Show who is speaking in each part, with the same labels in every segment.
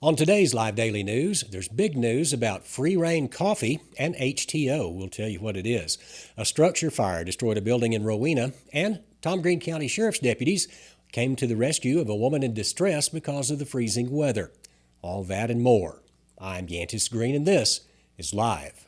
Speaker 1: On today's Live Daily News, there's big news about free Rein Coffee and HteaO. We'll tell you what it is. A structure fire destroyed a building in Rowena, and Tom Green County Sheriff's deputies came to the rescue of a woman in distress because of the freezing weather. All that and more. I'm Yantis Green, and this is Live.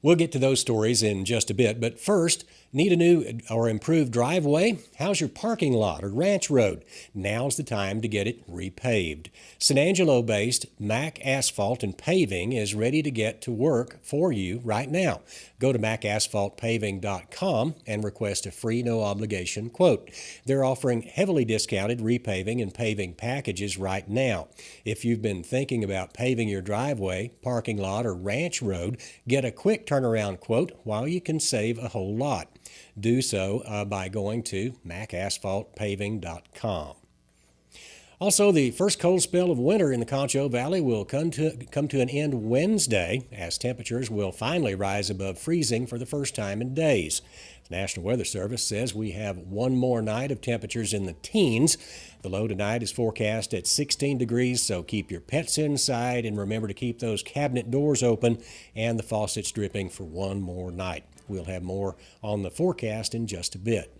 Speaker 1: We'll get to those stories in just a bit, but first, need a new or improved driveway? How's your parking lot or ranch road? Now's the time to get it repaved. San Angelo-based Mac Asphalt and Paving is ready to get to work for you right now. Go to macasphaltpaving.com and request a free, no-obligation quote. They're offering heavily discounted repaving and paving packages right now. If you've been thinking about paving your driveway, parking lot, or ranch road, get a quick turnaround quote while you can save a whole lot. Do so by going to macasphaltpaving.com. Also, the first cold spell of winter in the Concho Valley will come to an end Wednesday, as temperatures will finally rise above freezing for the first time in days. The National Weather Service says we have one more night of temperatures in the teens. The low tonight is forecast at 16 degrees, so keep your pets inside and remember to keep those cabinet doors open and the faucets dripping for one more night. We'll have more on the forecast in just a bit.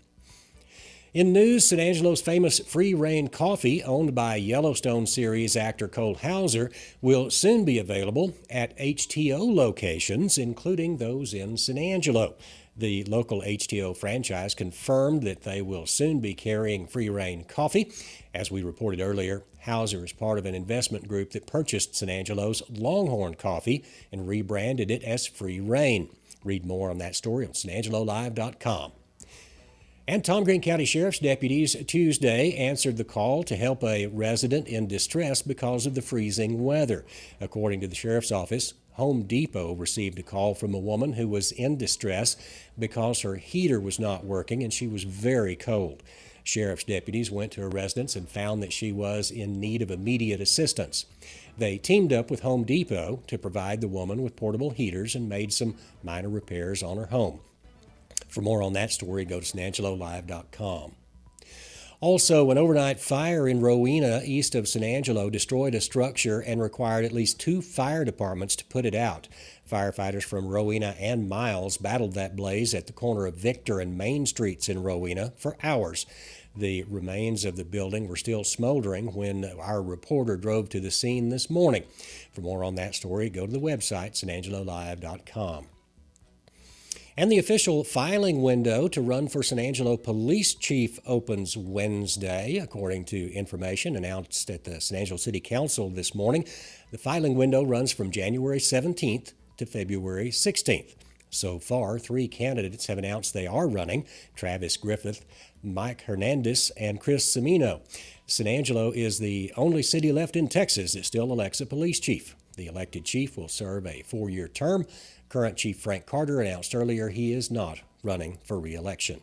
Speaker 1: In news, San Angelo's famous free Rein Coffee, owned by Yellowstone series actor Cole Hauser, will soon be available at HteaO locations, including those in San Angelo. The local HteaO franchise confirmed that they will soon be carrying free Rein Coffee. As we reported earlier, Hauser is part of an investment group that purchased San Angelo's Longhorn Coffee and rebranded it as free Rein. Read more on that story on sanangelolive.com. And Tom Green County Sheriff's deputies Tuesday answered the call to help a resident in distress because of the freezing weather. According to the Sheriff's Office, Home Depot received a call from a woman who was in distress because her heater was not working and she was very cold. Sheriff's deputies went to her residence and found that she was in need of immediate assistance. They teamed up with Home Depot to provide the woman with portable heaters and made some minor repairs on her home. For more on that story, go to sanangelolive.com. Also, an overnight fire in Rowena, east of San Angelo, destroyed a structure and required at least 2 fire departments to put it out. Firefighters from Rowena and Miles battled that blaze at the corner of Victor and Main Streets in Rowena for hours. The remains of the building were still smoldering when our reporter drove to the scene this morning. For more on that story, go to the website, sanangelolive.com. And the official filing window to run for San Angelo Police Chief opens Wednesday, according to information announced at the San Angelo City Council this morning. The filing window runs from January 17th to February 16th. So far, 3 candidates have announced they are running: Travis Griffith, Mike Hernandez, and Chris Cimino. San Angelo is the only city left in Texas that still elects a police chief. The elected chief will serve a 4-year term. Current Chief Frank Carter announced earlier he is not running for re-election.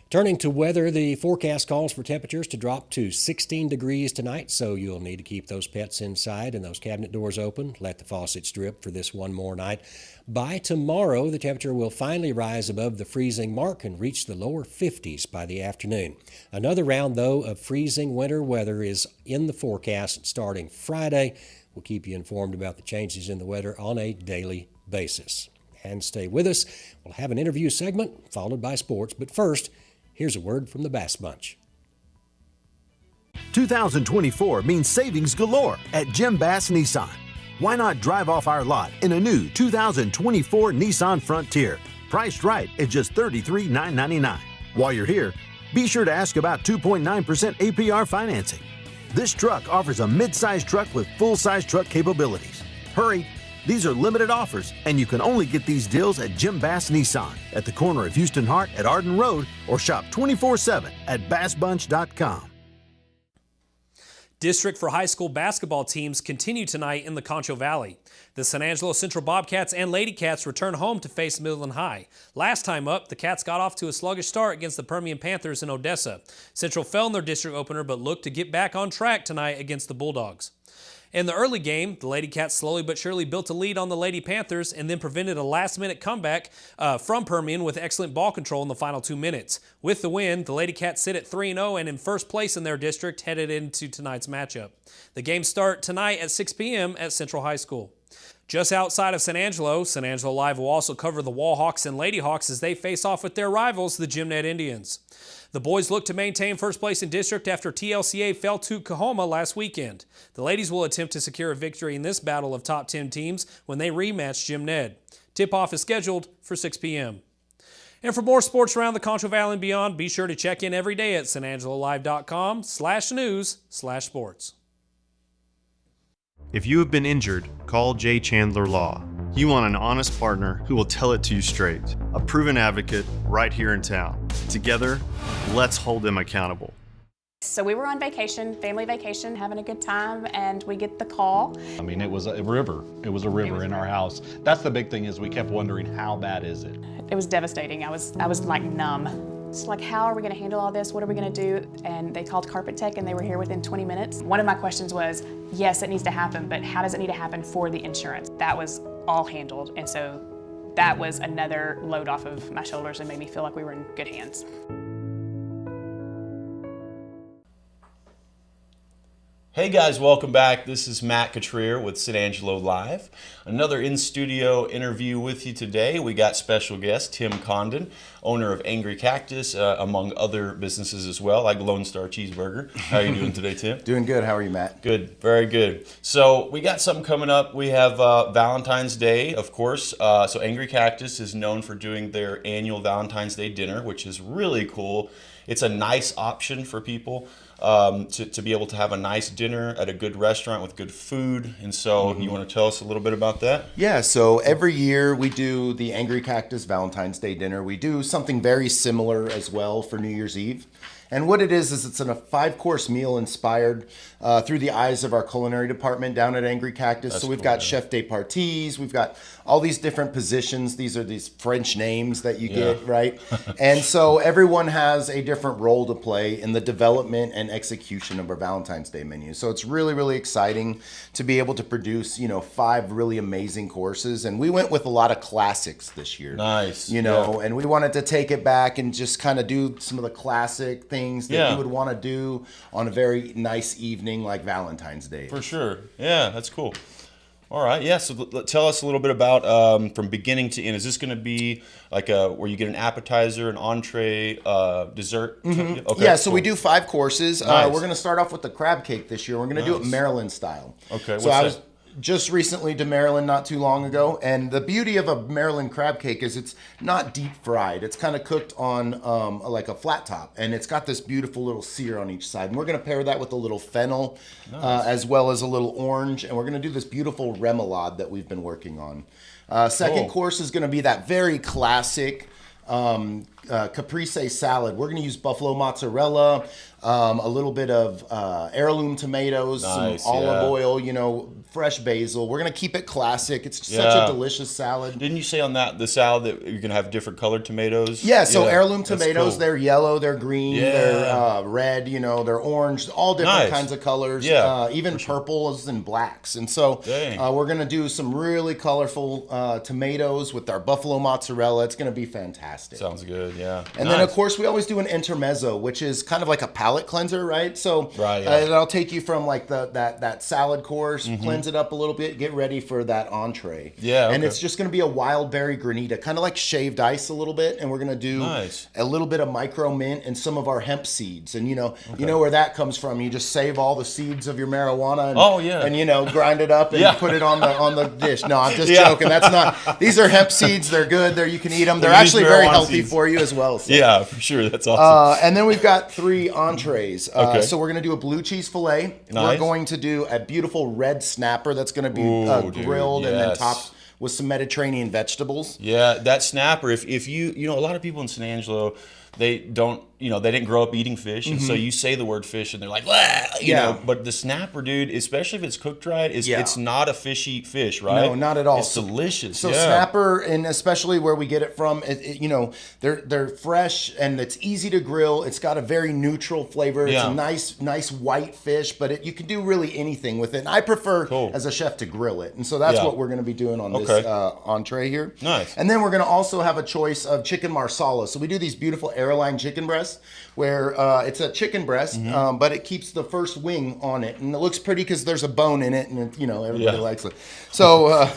Speaker 1: Turning to weather, the forecast calls for temperatures to drop to 16 degrees tonight, so you'll need to keep those pets inside and those cabinet doors open. Let the faucets drip for this one more night. By tomorrow, the temperature will finally rise above the freezing mark and reach the lower 50s by the afternoon. Another round, though, of freezing winter weather is in the forecast starting Friday. We'll keep you informed about the changes in the weather on a daily basis. And stay with us. We'll have an interview segment followed by sports. But first, here's a word from the Bass Bunch.
Speaker 2: 2024 means savings galore at Jim Bass Nissan. Why not drive off our lot in a new 2024 Nissan Frontier, priced right at just $33,999. While you're here, be sure to ask about 2.9% APR financing. This truck offers a mid-size truck with full-size truck capabilities. Hurry! These are limited offers, and you can only get these deals at Jim Bass Nissan at the corner of Houston Hart at Arden Road, or shop 24/7 at bassbunch.com.
Speaker 3: District for high school basketball teams continue tonight in the Concho Valley. The San Angelo Central Bobcats and Lady Cats return home to face Midland High. Last time up, the Cats got off to a sluggish start against the Permian Panthers in Odessa. Central fell in their district opener but looked to get back on track tonight against the Bulldogs. In the early game, the Lady Cats slowly but surely built a lead on the Lady Panthers and then prevented a last-minute comeback from Permian with excellent ball control in the final 2 minutes. With the win, the Lady Cats sit at 3-0 and in first place in their district headed into tonight's matchup. The games start tonight at 6 p.m. at Central High School. Just outside of San Angelo Live will also cover the Wall Hawks and Lady Hawks as they face off with their rivals, the Gymnet Indians. The boys look to maintain first place in district after TLCA fell to Coahoma last weekend. The ladies will attempt to secure a victory in this battle of top 10 teams when they rematch Gymned. Tip-off is scheduled for 6 p.m. And for more sports around the Concho Valley and beyond, be sure to check in every day at sanangelolive.com/news/sports.
Speaker 4: If you have been injured, call J. Chandler Law. You want an honest partner who will tell it to you straight. A proven advocate right here in town. Together, let's hold them accountable.
Speaker 5: So we were on vacation, family vacation, having a good time, and we get the call.
Speaker 6: I mean, it was a river. It was a river in our house. That's the big thing, is we kept wondering, how bad is it?
Speaker 5: It was devastating. I was like numb. It's like, how are we gonna handle all this? What are we gonna do? And they called Carpet Tech and they were here within 20 minutes. One of my questions was, yes, it needs to happen, but how does it need to happen for the insurance? That was all handled. And so that was another load off of my shoulders and made me feel like we were in good hands.
Speaker 7: Hey guys, welcome back. This is Matt Catrier with San Angelo Live. Another in-studio interview with you today. We got special guest Tim Condon, owner of Angry Cactus, among other businesses as well, like Lone Star Cheeseburger. How are you doing today, Tim?
Speaker 8: Doing good. How are you, Matt?
Speaker 7: Good, very good. So we got something coming up. We have Valentine's Day, of course. So Angry Cactus is known for doing their annual Valentine's Day dinner, which is really cool. It's a nice option for people to be able to have a nice dinner at a good restaurant with good food. And so you want to tell us a little bit about that?
Speaker 8: Yeah, so every year we do the Angry Cactus Valentine's Day dinner. We do something very similar as well for New Year's Eve. And what it is it's a 5-course meal inspired through the eyes of our culinary department down at Angry Cactus. So we've got chef de parties, we've got all these different positions. These are these French names that you get, right? And so everyone has a different role to play in the development and execution of our Valentine's Day menu. So it's really, really exciting to be able to produce, 5 really amazing courses. And we went with a lot of classics this year.
Speaker 7: Nice.
Speaker 8: And we wanted to take it back and just kind of do some of the classic things that you would want to do on a very nice evening like Valentine's Day.
Speaker 7: For sure. Yeah, that's cool. All right. Yeah. So tell us a little bit about from beginning to end. Is this going to be like where you get an appetizer, an entree, dessert?
Speaker 8: Mm-hmm.
Speaker 7: Okay,
Speaker 8: yeah. So
Speaker 7: cool.
Speaker 8: we do 5 courses.
Speaker 7: Nice.
Speaker 8: We're going to start off with the crab cake this year. We're going to do it Maryland style.
Speaker 7: Okay.
Speaker 8: So I was just recently to Maryland not too long ago, and the beauty of a Maryland crab cake is it's not deep fried. It's kind of cooked on like a flat top, and it's got this beautiful little sear on each side. And we're going to pair that with a little fennel, as well as a little orange, and we're going to do this beautiful remoulade that we've been working on. Second course is going to be that very classic caprese salad. We're going to use buffalo mozzarella, a little bit of heirloom tomatoes, some olive oil, fresh basil. We're going to keep it classic. It's such a delicious salad.
Speaker 7: Didn't you say on the salad that you're going to have different colored tomatoes?
Speaker 8: Yeah, so heirloom tomatoes, they're yellow, they're green, they're red, they're orange, all different kinds of colors, even purples and blacks. And so we're going to do some really colorful tomatoes with our buffalo mozzarella. It's going to be fantastic.
Speaker 7: Sounds good, yeah.
Speaker 8: And then, of course, we always do an intermezzo, which is kind of like a palate cleanser, right? So it'll take you from like that salad course, cleanse it up a little bit, get ready for that entree.
Speaker 7: Yeah,
Speaker 8: And it's just going to be a wild berry granita, kind of like shaved ice a little bit. And we're going to do a little bit of micro mint and some of our hemp seeds. And you know where that comes from. You just save all the seeds of your marijuana and, grind it up and put it on the dish. No, I'm just joking. That's not. These are hemp seeds. They're good. You can eat them. They're actually very healthy for you as well. So.
Speaker 7: Yeah, for sure. That's awesome.
Speaker 8: And then we've got 3 entrees. So we're going to do a blue cheese filet. We're going to do a beautiful red snapper that's going to be grilled and then topped with some Mediterranean vegetables.
Speaker 7: Yeah, that snapper, if you a lot of people in San Angelo, they don't they didn't grow up eating fish, and so you say the word fish, and they're like, "Wah," you know. But the snapper, dude, especially if it's cooked right, it's not a fishy fish, right?
Speaker 8: No, not at all.
Speaker 7: It's delicious.
Speaker 8: So snapper, and especially where we get it from, they're fresh and it's easy to grill. It's got a very neutral flavor. It's a nice white fish, but you can do really anything with it. And I prefer as a chef to grill it, and so that's what we're going to be doing on this entree here.
Speaker 7: Nice.
Speaker 8: And then we're going to also have a choice of chicken marsala. So we do these beautiful airline chicken breasts where it's a chicken breast, but it keeps the first wing on it, and it looks pretty because there's a bone in it, and everybody likes it. So.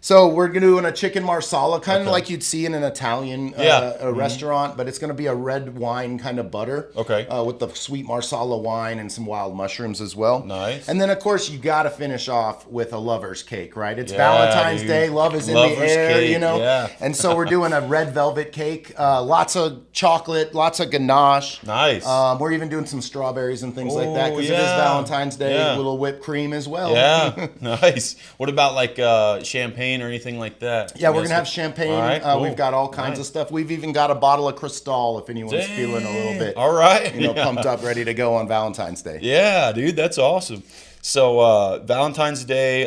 Speaker 8: So we're doing a chicken marsala, kind of like you'd see in an Italian restaurant, but it's going to be a red wine kind of butter. With the sweet marsala wine and some wild mushrooms as well.
Speaker 7: Nice.
Speaker 8: And then, of course, you got to finish off with a lover's cake, right? It's Valentine's Day. Love is in the air, cake.
Speaker 7: Yeah.
Speaker 8: And so we're doing a red velvet cake. Lots of chocolate, lots of ganache.
Speaker 7: Nice.
Speaker 8: We're even doing some strawberries and things like that because it is Valentine's Day. A little whipped cream as well.
Speaker 7: Yeah. Nice. What about like champagne or anything like that?
Speaker 8: Yeah, we're gonna have champagne.
Speaker 7: All right, cool.
Speaker 8: We've got all kinds of stuff. We've even got a bottle of Cristal if anyone's feeling a little bit pumped up, ready to go on Valentine's Day.
Speaker 7: Yeah, dude, that's awesome. So Valentine's Day,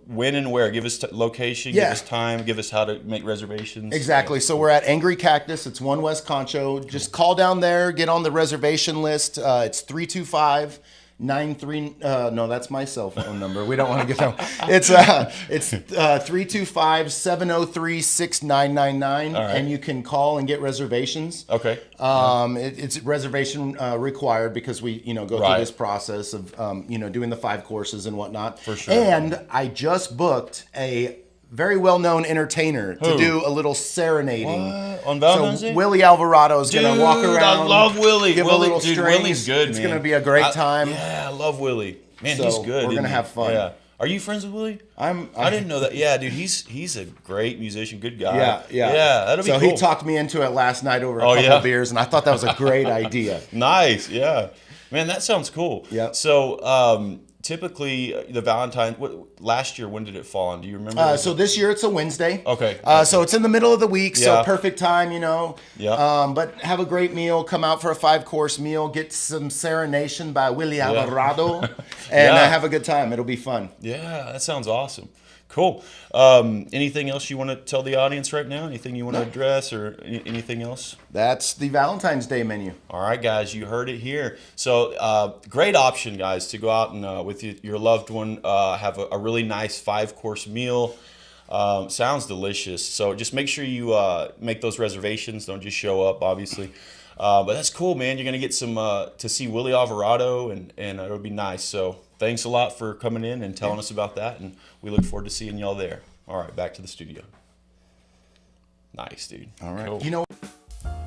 Speaker 7: when and where? Give us location, give us time, give us how to make reservations.
Speaker 8: Exactly. So we're at Angry Cactus. It's 1 West Concho. Just call down there, get on the reservation list. It's 325 93 no, that's my cell phone number. We don't want to give them. It's 325-703-6999, and you can call and get reservations. It's reservation required because we go through this process of doing the 5 courses and whatnot.
Speaker 7: For sure.
Speaker 8: And I just booked a very well-known entertainer to do a little serenading.
Speaker 7: What? On Valentine's Day?
Speaker 8: Willie Alvarado is going to walk around.
Speaker 7: I love Willie.
Speaker 8: Give a little strings.
Speaker 7: Willie's good,
Speaker 8: It's
Speaker 7: man.
Speaker 8: going to be a great time.
Speaker 7: Yeah, I love Willie. Man,
Speaker 8: So
Speaker 7: he's good.
Speaker 8: we're going to have fun.
Speaker 7: Yeah. Are you friends with Willie? I didn't know that. Yeah, dude, he's a great musician, good guy.
Speaker 8: Yeah.
Speaker 7: That'll be cool.
Speaker 8: So he talked me into it last night over a couple of beers, and I thought that was a great idea.
Speaker 7: Nice, yeah. Man, that sounds cool.
Speaker 8: Yeah.
Speaker 7: So typically the Valentine, last year, when did it fall on? Do you remember?
Speaker 8: So this year it's a Wednesday.
Speaker 7: Okay.
Speaker 8: So it's in the middle of the week, so perfect time,
Speaker 7: Yeah.
Speaker 8: But have a great meal. Come out for a 5-course meal. Get some Serenation by Willie Alvarado, and have a good time. It'll be fun.
Speaker 7: Yeah, that sounds awesome. Cool. Anything else you want to tell the audience right now? Anything you want to address or anything else?
Speaker 8: That's the Valentine's Day menu.
Speaker 7: All right, guys, you heard it here. So great option, guys, to go out and with your loved one, have a really nice 5-course meal. Sounds delicious. So just make sure you make those reservations. Don't just show up, obviously. But that's cool, man. You're going to get some to see Willie Alvarado, and it'll be nice. So thanks a lot for coming in and telling us about that, and we look forward to seeing y'all there. All right, back to the studio. Nice, dude.
Speaker 8: All right.
Speaker 7: Cool.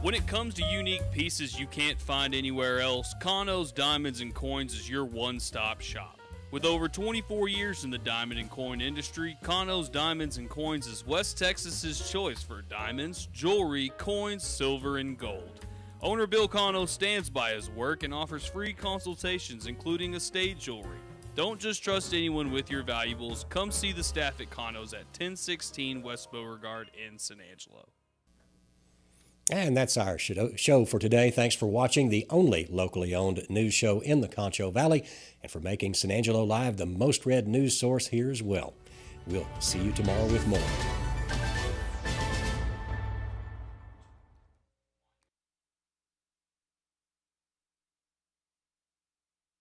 Speaker 9: When it comes to unique pieces you can't find anywhere else, Condon's Diamonds and Coins is your one-stop shop. With over 24 years in the diamond and coin industry, Condon's Diamonds and Coins is West Texas's choice for diamonds, jewelry, coins, silver, and gold. Owner Bill Condon stands by his work and offers free consultations, including estate jewelry. Don't just trust anyone with your valuables. Come see the staff at Condon's at 1016 West Beauregard in San Angelo.
Speaker 1: And that's our show for today. Thanks for watching the only locally owned news show in the Concho Valley, and for making San Angelo Live the most read news source here as well. We'll see you tomorrow with more.